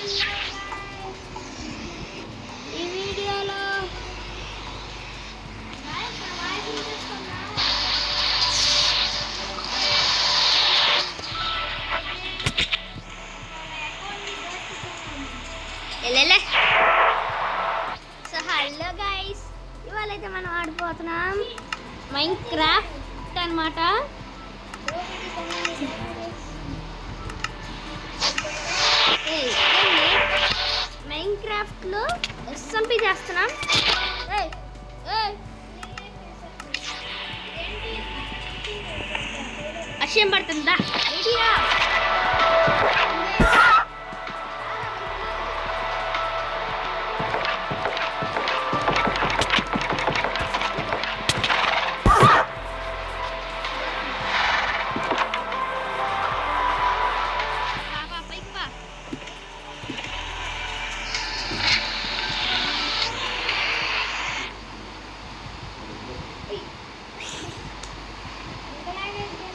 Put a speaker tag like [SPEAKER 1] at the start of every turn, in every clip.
[SPEAKER 1] ఈ వీడియోలో so hello guys, ఇవాళ అయితే మనం ఆడిపోతున్నాం మైన్క్రాఫ్ట్ అన్నమాట. మైన్క్రాఫ్ట్ లో ఎస్ఎంపీ చేస్తున్నాం. వర్షం పడుతుందా? రెడీరా?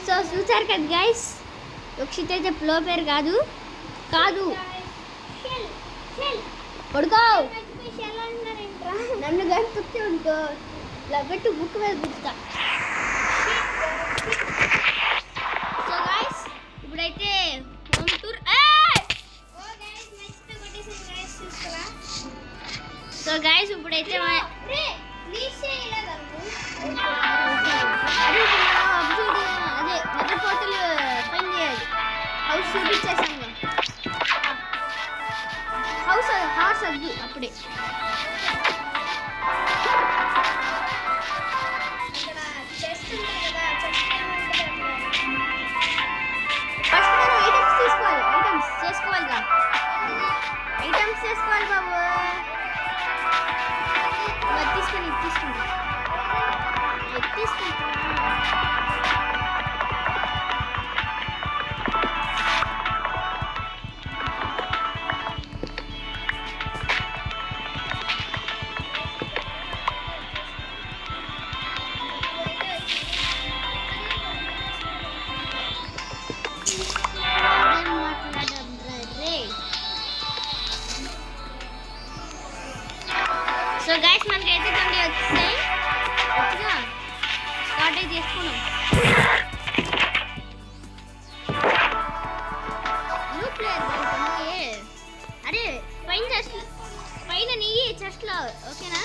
[SPEAKER 1] సో చూసారు కదా గైస్, రక్షిత్ అయితే ప్లో పేరు కాదు పడుకో, నన్ను కానీ తుక్కి ఉడుకో పెట్టు బుక్ మీద గుర్తా. సో గైస్ ఇప్పుడైతే హోమ్ టూర్. సో గైస్ ఇప్పుడైతే హౌస్ చూపించేసాము. హార్స్ వద్దు అప్పుడే. ఫస్ట్ మనం ఐటమ్స్ తీసుకోవాలి. ఐటమ్స్ చేసుకోవాలి బాబు. తీసుకుంటా. సో గైస్ మనకైతే కొన్ని వచ్చాయి. స్టార్ట్ అయితే చేసుకున్నాం. అరే పైన నీ చెస్ట్లో ఓకేనా?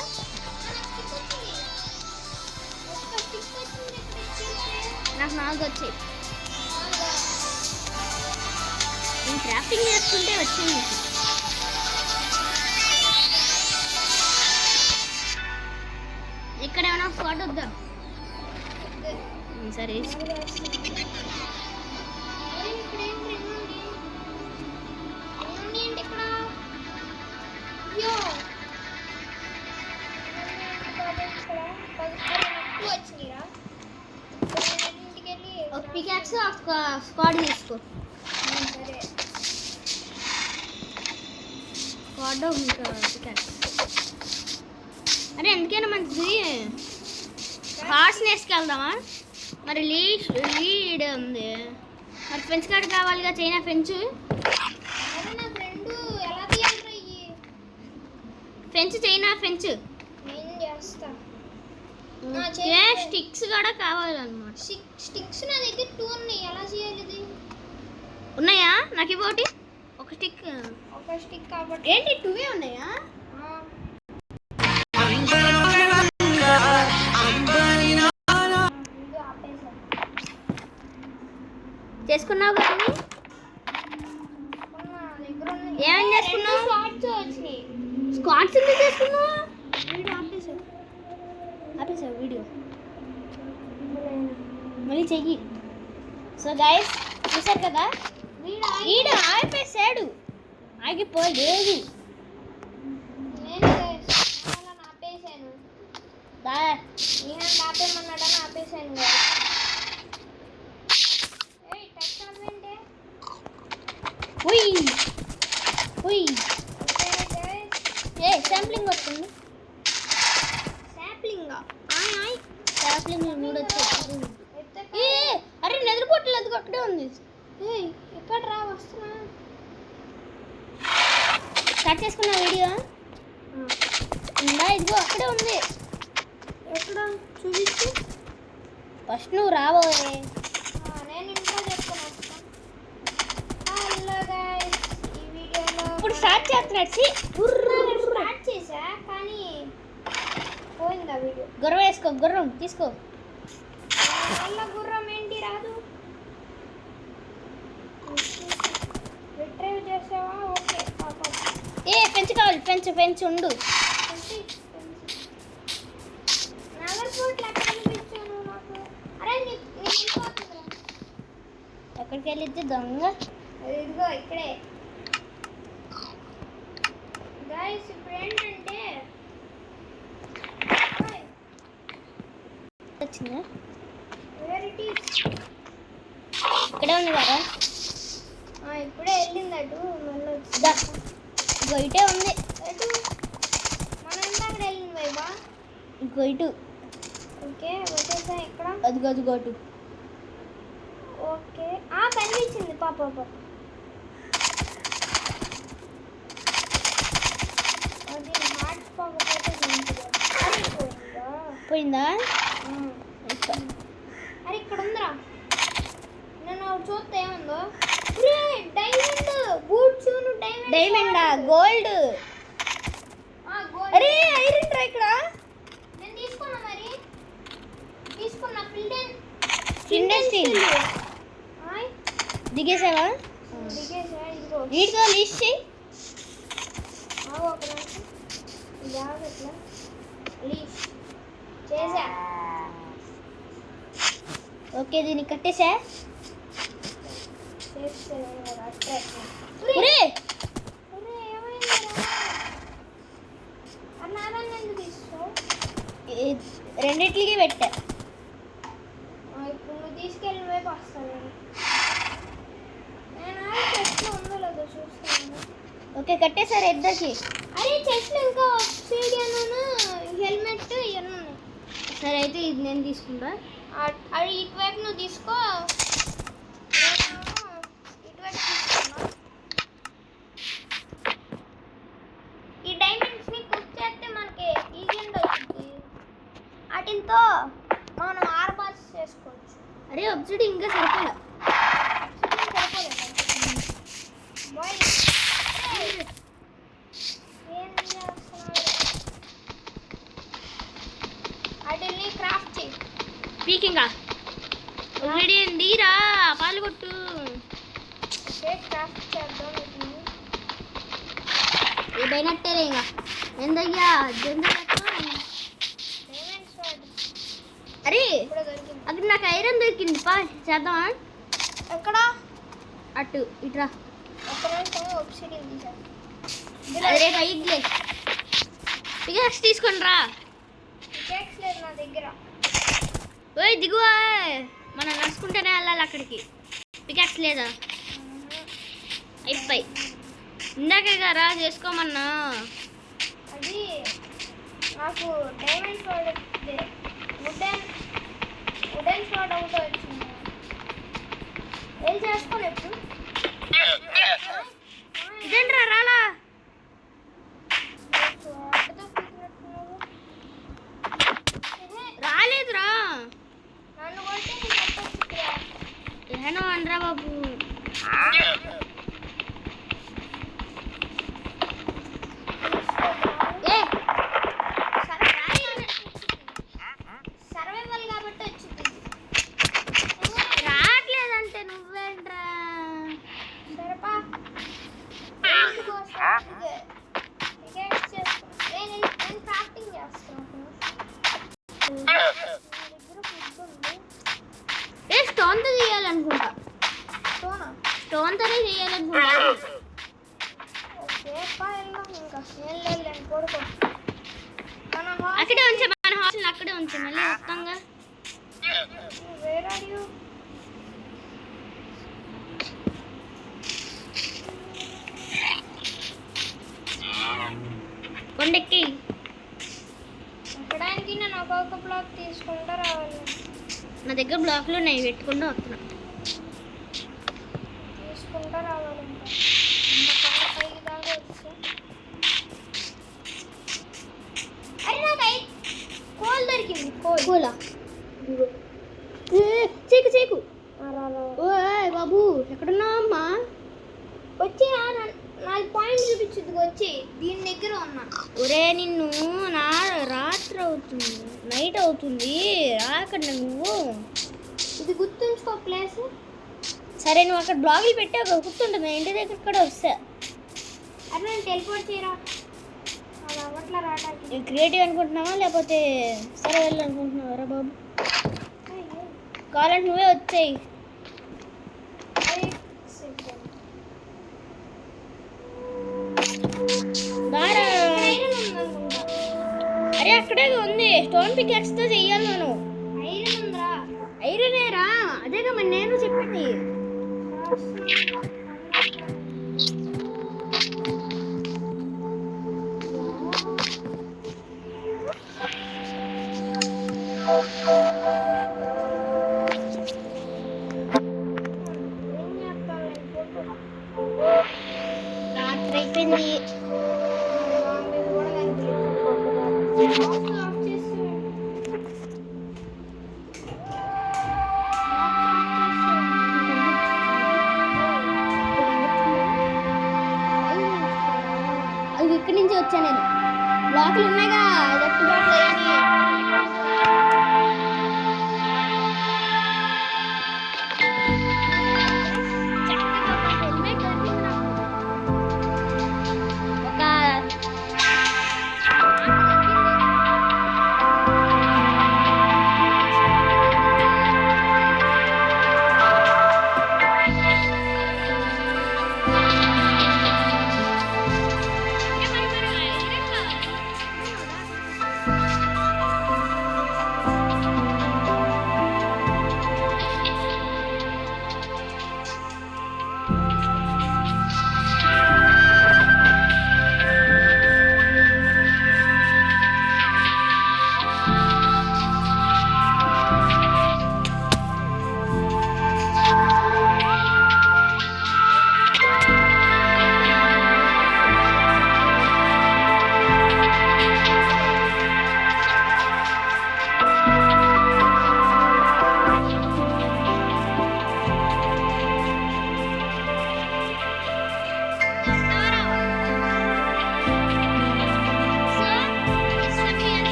[SPEAKER 1] నాకు 4 వచ్చాయి. నేను క్రాఫ్టింగ్ చేసుకుంటే వచ్చింది. ఇక్కడ ఏమైనా స్పాట్ వద్దా? సరే ఒక పికాక్స్ స్క్వాడ్ తీసుకో. స్క్వాడ్ ఇంకా పికాక్స్. అరే ఎందుకైనా మంచిది హార్స్ నేర్చుకెళ్దామా? మరి లీడ్ ఉంది, మరి ఫెన్స్ కార్డు కావాలిగా. చైనా ఫెన్స్ చైనా ఫెన్స్ స్టిక్స్ కూడా కావాలన్నమాట.
[SPEAKER 2] స్టిక్స్ నా దగ్గర 2 ఉన్నాయి. ఎలా చేయాలి? ఇది
[SPEAKER 1] ఉన్నాయా? నాకు ఇవ్వటి ఒక స్టిక్
[SPEAKER 2] కాబట్టి.
[SPEAKER 1] ఏంటి 2 ఉన్నాయా? చేసుకున్నావు కానీ ఏమేం చేసుకున్నావు? స్క్వాడ్స్ ఎందుకు చేసుకున్నావు? ఆపేసావు వీడియో మళ్ళీ చెయ్యి. సో గైస్ చూసారు కదా, వీడు ఆపేసాడు, ఆగిపోలేదు.
[SPEAKER 2] ఆపేమన్నాడని ఆపేసాను.
[SPEAKER 1] శాంప్లింగ్ వస్తుంది. శాంప్లింగ్ 3 వచ్చాయి. అరే నిద్రపోవట్లేదు, అక్కడే ఉంది.
[SPEAKER 2] ఎక్కడ రా? వస్తున్నా.
[SPEAKER 1] స్టార్ట్ చేసుకున్న వీడియో ఉందా? ఇదిగో అక్కడే ఉంది.
[SPEAKER 2] ఎక్కడ చూపించు.
[SPEAKER 1] ఫస్ట్ నువ్వు రాబోయే.
[SPEAKER 2] నేను ఇంట్లో చెప్తాను. హలో గైస్, ఈ వీడియోలో
[SPEAKER 1] ఇప్పుడు స్టార్ట్ చేస్తున్నాడు.
[SPEAKER 2] స్టార్ట్ చేసా కానీ పోయిందా వీడియో.
[SPEAKER 1] గుర్రం వేసుకో, గుర్రం తీసుకో.
[SPEAKER 2] వల్ల గుర్రం ఏంటి రాదు. రిట్రైవ్ చేసావా? ఓకే పాపం.
[SPEAKER 1] ఏ పెంచు కావాలి, పెంచు పెంచు ఉండు.
[SPEAKER 2] నగర్పోట్లు ఎక్కడ కనిపించాను నాకు. అరే
[SPEAKER 1] ఎక్కడికి వెళ్ళిద్ది దొంగ?
[SPEAKER 2] ఇదిగో ఇక్కడే. గైస్ ఇప్పుడు ఏంటంటే
[SPEAKER 1] వచ్చిందా?
[SPEAKER 2] Where it is.
[SPEAKER 1] ఇక్కడే ఉంది కదా.
[SPEAKER 2] ఇప్పుడే వెళ్ళింది అటు. మళ్ళీ
[SPEAKER 1] దా. ఇగో ఇటే ఉంది.
[SPEAKER 2] అటు మనం ఎంత అక్కడ వెళ్ళింది వైబా.
[SPEAKER 1] ఇగో ఇటు.
[SPEAKER 2] ఓకే వచ్చేసా. ఇక్కడ
[SPEAKER 1] అదిగో అదిగో అటు.
[SPEAKER 2] ఓకే కనిపించింది పాప. అది హార్ట్స్ పోకపోతే
[SPEAKER 1] పోయిందా?
[SPEAKER 2] అరే ఇక్కడ ఉందిరా. నేను చూస్తే ఏముందో. Diamond boots.
[SPEAKER 1] డైమండా? గోల్డ్.
[SPEAKER 2] గోల్డ్.
[SPEAKER 1] అరే ఐరన్ రా ఇక్కడ.
[SPEAKER 2] నేను తీసుకున్నా మరి. తీసుకున్నా
[SPEAKER 1] ఫిండెన్ స్టీల్. దిగేసావా?
[SPEAKER 2] దిగేసా. ఇదిగో
[SPEAKER 1] వీటితో లీస్ట్ చెయ్యి.
[SPEAKER 2] ఒక నిమిషం. జాగ్రత్త లీష్ చేసా.
[SPEAKER 1] ఓకే దీన్ని కట్టేసా.
[SPEAKER 2] చేస్తే
[SPEAKER 1] ఒరే రెండిట్లకి పెట్టా.
[SPEAKER 2] ఇప్పుడు నువ్వు తీసుకెళ్ళి వైపు వస్తాను. నేను చెట్లు ఉందో లేదో చూస్తాను.
[SPEAKER 1] ఓకే కట్టేసారు ఇద్దరికి.
[SPEAKER 2] అరే చెట్లు ఇంకా ఆక్సిడియన్ హెల్మెట్ ఇవన్నీ ఉన్నాయి.
[SPEAKER 1] సరే అయితే ఇది నేను తీసుకుంటా.
[SPEAKER 2] అది ఇటువైపు నువ్వు తీసుకో. నేను ఇటువైపు తీసుకున్నా. ఈ డైమండ్స్ని కుక్ చేస్తే మనకి ఈజీగా అవుతుంది. వాటితో మనం ఆర్బార్స్ చేసుకోవచ్చు.
[SPEAKER 1] అరే అబ్సిడి ఇంకా సరిపోలే.
[SPEAKER 2] వాటిని క్రాఫ్ట్ చేయి.
[SPEAKER 1] పీకింగా ఆల్రెడీ నీరా పాలు కొట్టు.
[SPEAKER 2] క్రాఫ్ట్ చేద్దాం. వీటిని
[SPEAKER 1] ఏదైనట్టేలే ఇంకా ఎందయ్యా
[SPEAKER 2] డైమండ్స్ వాడు
[SPEAKER 1] అరే
[SPEAKER 2] ఇప్పుడు దొరికింది.
[SPEAKER 1] అక్కడ నాకు ఐరన్ దొరికింది. పా చేద్దామా?
[SPEAKER 2] ఎక్కడ?
[SPEAKER 1] అటు ఇట్రా.
[SPEAKER 2] ఒక్క నిమిషం ఆబ్సిడియన్ తీసాను.
[SPEAKER 1] అది రేపు అయ్యిద్దిలే. పికాక్స్ తీసుకొని రా.
[SPEAKER 2] పికాక్స్ లేదు నా దగ్గర.
[SPEAKER 1] ఓయ్ దిగువా. మనం నడుచుకుంటేనే వెళ్ళాలి అక్కడికి. పికాక్స్ లేదా? అయిపోయి ఇందాకే రా చేసుకోమన్నా.
[SPEAKER 2] అది నాకు డైమండ్స్ వాడు వుడెన్ స్వాడ్ అవుట్ వచ్చింది. ఏం చేసుకోను ఎప్పుడు.
[SPEAKER 1] ఇదేంట్రా రాలా? రాలేదురా.
[SPEAKER 2] నన్ను కొడితే నీకు ఎట్టొచ్చురా.
[SPEAKER 1] ఏనో అనరా బాబు. ఏ
[SPEAKER 2] సర్వైవల్ కాబట్టి వచ్చింది.
[SPEAKER 1] రావట్లేదంటే నువ్వేంట్రా?
[SPEAKER 2] సరేపా నేను క్రాఫ్టింగ్ చేస్తాను.
[SPEAKER 1] ఏ స్టోన్తో చేయాలనుకుంటా. స్టోన్తోనే చేయాలనుకుంటా.
[SPEAKER 2] ఓకే పా వెళ్దాం. ఇంకా ఏం లేదు కొడుకో.
[SPEAKER 1] అక్కడే ఉంచే మన హాస్టల్ అక్కడే ఉంచే మళ్ళీ మొత్తంగా.
[SPEAKER 2] Where are you?
[SPEAKER 1] కొండెక్కి
[SPEAKER 2] ఎక్కడానికి నేను ఒక్కొక్క బ్లాక్ తీసుకుంటా రావాలి.
[SPEAKER 1] నా దగ్గర బ్లాక్లు ఉన్నాయి పెట్టుకుంటూ వస్తున్నా.
[SPEAKER 2] తీసుకుంటా రావాలి. ఇంకా పైకి దాకా వచ్చి నాకు పాయింట్ చూపించుద్ది వచ్చి దీని దగ్గర ఉన్నా.
[SPEAKER 1] ఒరే నిన్ను నా రాత్రి అవుతుంది, నైట్ అవుతుంది, రాకండి నువ్వు.
[SPEAKER 2] ఇది గుర్తుంచుకో ప్లేస్.
[SPEAKER 1] సరే నువ్వు అక్కడ బ్లాగులు పెట్టావు గుర్తుంటుంది, ఇంటి దగ్గర కూడా వస్తా.
[SPEAKER 2] అరే నేను టెలిపోర్ట్ చేయరా, అది అవ్వట్లా రావడానికి.
[SPEAKER 1] క్రియేటివ్ అనుకుంటున్నావా లేకపోతే సరే వెళ్ళాలనుకుంటున్నావా రా బాబు? కావాలంటే నువ్వే వచ్చాయి. అరే అక్కడే ఉంది, స్టోన్ పికాక్స్ తో చెయ్యాలి మనం.
[SPEAKER 2] ఐరన్ ఉందిరా.
[SPEAKER 1] ఐరనేరా, అదేగా మరి నేను చెప్పింది. రాత్రి అయిపోయింది. అది ఇక్కడి నుంచి వచ్చా నేను. బ్లాకులు ఉన్నాయిగా, లెఫ్ట్ బ్లాక్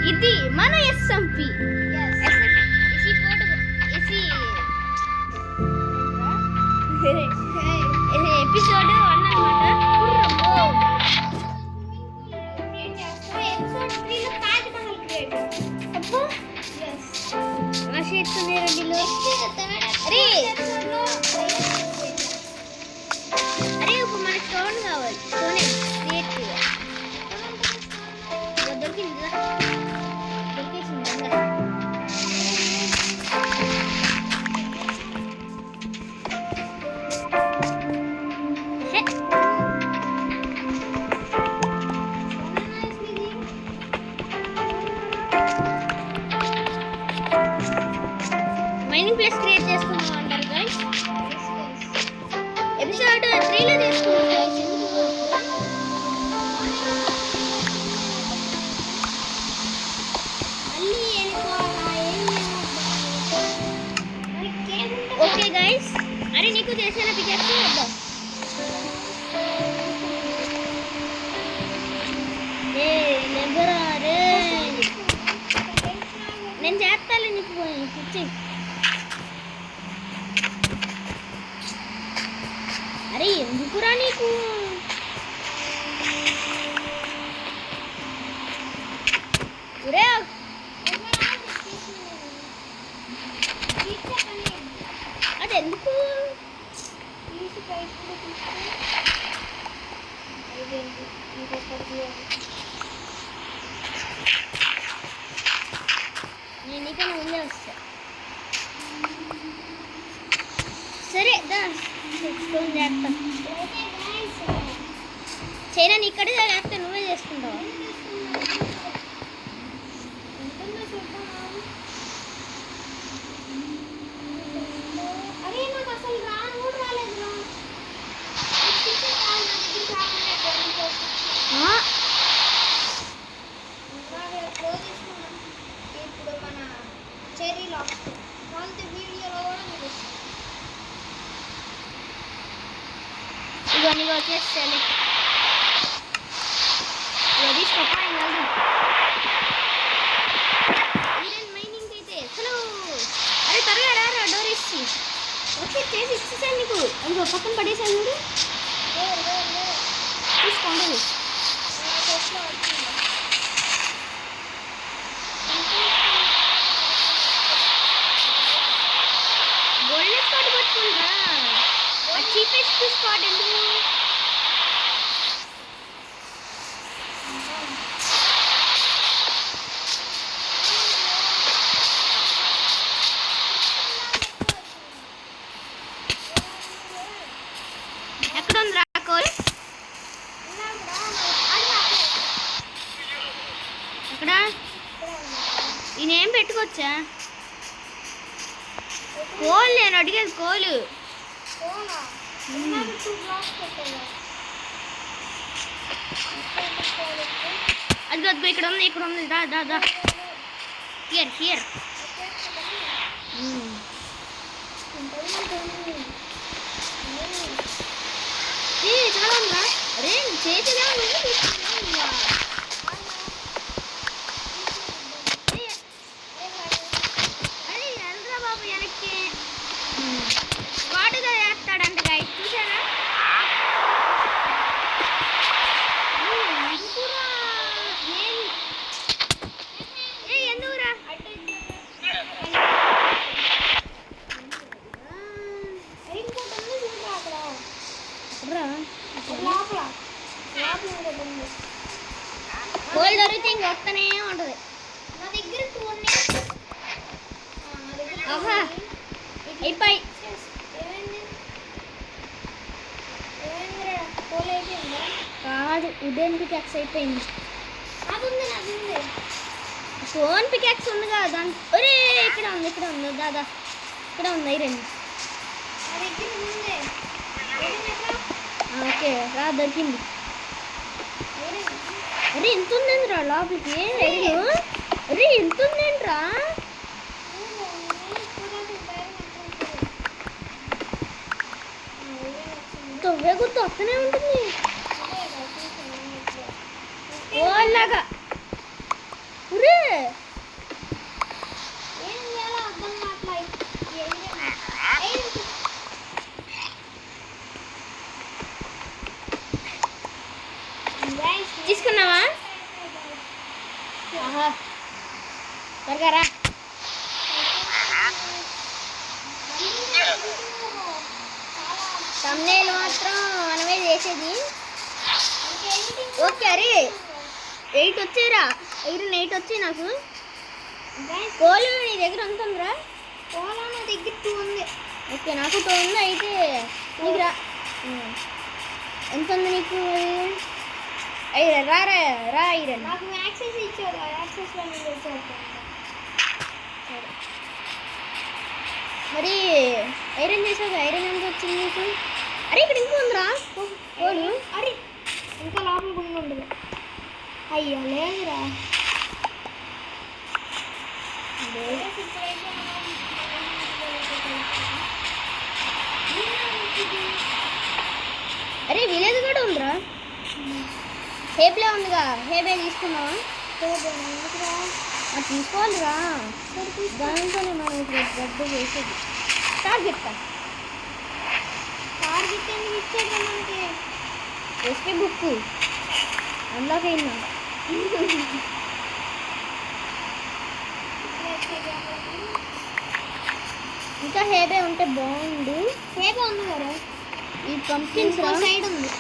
[SPEAKER 1] ఇది మన ఎస్ఎంపి. ఎపిసోడ్ 1 అన్నమాట. అరే ఇప్పుడు మనకి స్టోన్ కావాలి. స్టోన్ దొరికింది, దొరికేసింది. మైనింగ్ ప్లేస్ క్రియేట్ చేసుకున్నాం అంటారు గైస్. ఎపిసోడ్ 3లో తీసుకున్నాం గైస్. ఓకే గైస్, అరే నీకు చేసిన పిక్చర్స్ వద్దాం. నేను చేస్తాను నీకు ఇచ్చి. అరే ఎందుకురా నీకు? అది ఎందుకు? నేను నీకన్నా ముందే వస్తా. సరే చేస్తా. చైనా నీ ఇక్కడే చేస్తే నువ్వే చేసుకుంటావా?
[SPEAKER 2] క్లోజ్ చేసుకున్నాం. ఇప్పుడు మన చెర్రీ లాక్స్ వాళ్ళ వీడియోలో కూడా మీకు
[SPEAKER 1] ఇవన్నీ వచ్చేసేయాలి. ఇది స్టాప్ ఐరన్ మైనింగ్ అయితే చలో. అరే త్వరగా రా డోర్ ఇచ్చి వచ్చి చేసి ఇచ్చేసాను నీకు. అది పక్కన పడేసాను చూడు. తీసుకోండి. గోల్డెన్ స్పాట్ పట్టుకుంటా. ఆ చీపెస్ట్ స్పాట్ ఎందుకు? ఎక్కడ ఉంది రా కోల్? ఎక్కడ? ఈయనేం పెట్టుకోవచ్చా? కోల్ నేను అడిగేది కోలు. అదిగో అదిగో ఇక్కడ ఉంది దా దా దా. Here here. చాలా ఉందా? అరే చేతిలో నువ్వు తీసుకున్నావా? అరే ఎల్రా బాబు వెనక్కి. వాడుగా వేస్తాడంట గాయ చూసారా? ఎందుకురా? కోల్ దొరికితే ఇంక వస్తూనే ఉంటుంది.
[SPEAKER 2] నా దగ్గర 2 ఉన్నాయి.
[SPEAKER 1] ఆహా అయిపోయి. కాదు ఉడెన్ పికాక్స్ అయిపోయింది. స్టోన్ పికాక్స్ ఉంది కదా దాని. ఒరే ఇక్కడ ఉంది దాదా. ఇక్కడ ఉంది ఐరన్. ఓకే రా దొరికింది. అరే ఎంత ఉందండిరా లోపలికి ఐరన్. అరే ఎంత ఉందండిరా. తొవ్వే గుర్తు వస్తూనే ఉంటుంది. ఓలాగా ఉరే తీసుకున్నావా? ఆహా త్వరగా రా. తమ్నేల్ మాత్రం మనమే చేసేది. ఓకే అరే 8 వచ్చాయిరా. ఐరన్ 8 వచ్చాయి నాకు. కోలు నీ దగ్గర ఉంటుందిరా?
[SPEAKER 2] కోలా నా దగ్గర 2 ఉంది.
[SPEAKER 1] ఓకే నాకు 2 ఉంది. అయితే నీకు రా. ఎంత ఉంది నీకు? ఐరన్ రా ఐరన్.
[SPEAKER 2] నాకు యాక్సెస్ ఇచ్చారు. యాక్సెస్లో నేను వచ్చాను.
[SPEAKER 1] సరే మరి ఐరన్ చేసావు. ఐరన్ ఎంత వచ్చింది నీకు? అరే ఇక్కడ ఇంకా ఉందిరా కోలు.
[SPEAKER 2] అరే ఇంకా లోపల గుండు ఉండదు. అయ్యో లేదురా.
[SPEAKER 1] అరే విలేజ్ కూడా ఉందిరా. హేబ్లే ఉందిగా. హేబే తీసుకున్నావా? తీసుకోవాలిరా. దాంట్లోనే మనం ఇప్పుడు గడ్డ చేసేది. టార్గెట్
[SPEAKER 2] ఎందుకు ఇచ్చాడు మనకి?
[SPEAKER 1] ఎస్పీ బుక్ అన్లాక్ అయిందా? ఇంకా హేబే ఉంటే బాగుండు.
[SPEAKER 2] హేబే ఉంది కదా.
[SPEAKER 1] ఈ పంప్కిన్స్
[SPEAKER 2] సైడ్ ఉంది.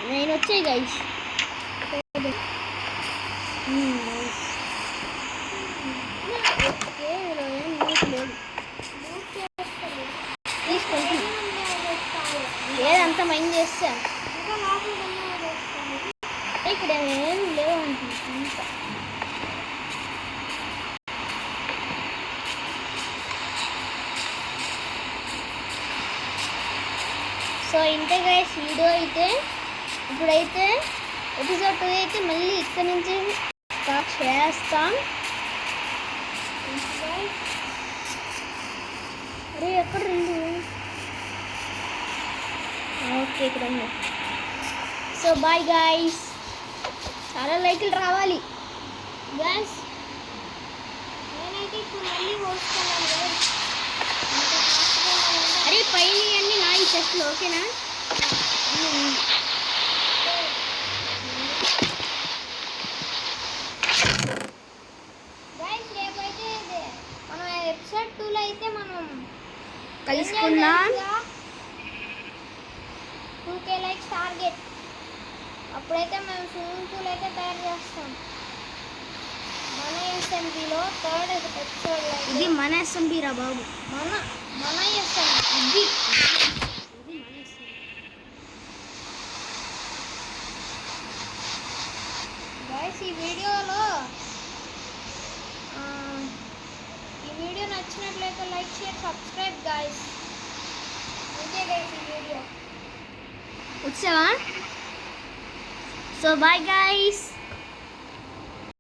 [SPEAKER 1] 9 వచ్చాయి గైస్. తీసుకుంటా ఏదంతా మైండ్ చేస్తా. ఇక్కడ ఏం లేవు అనుకుంటా. సో ఇంతే గైస్ వీడియో అయితే. ఇప్పుడైతే ఎపిసోడ్ 2 అయితే మళ్ళీ ఇక్కడ నుంచి స్టార్ట్ చేస్తాం. అరే ఎక్కడ రెండు? ఓకే ఇక్కడ ఉంది. సో బాయ్ గైస్, చాలా లైకులు రావాలి
[SPEAKER 2] గైస్ నేనైతే ఇప్పుడు మళ్ళీ పోస్తున్నాను గైస్.
[SPEAKER 1] అరే పైన అన్ని నా ఈ చెట్లు ఓకేనా?
[SPEAKER 2] గైస్ రేపైతే మనం ఎపిసోడ్ 2లో అయితే మనం
[SPEAKER 1] కలుసుకుందాం.
[SPEAKER 2] 2K likes target. అప్పుడైతే మేము స్విమ్మింగ్ పూల్ అయితే తయారు చేస్తాం. మన ఎస్ఎంబీలో 3rd ఎపిసోడ్.
[SPEAKER 1] ఇది మన ఎస్ఎంబి రా బాబు.
[SPEAKER 2] మన ఎస్ఎంబీ
[SPEAKER 1] ఇది
[SPEAKER 2] గైస్ ఈ వీడియో నచ్చినట్లయితే లైక్ షేర్ సబ్స్క్రైబ్ గైస్. అంతే గైస్ ఈ వీడియో.
[SPEAKER 1] వచ్చావా? So bye guys.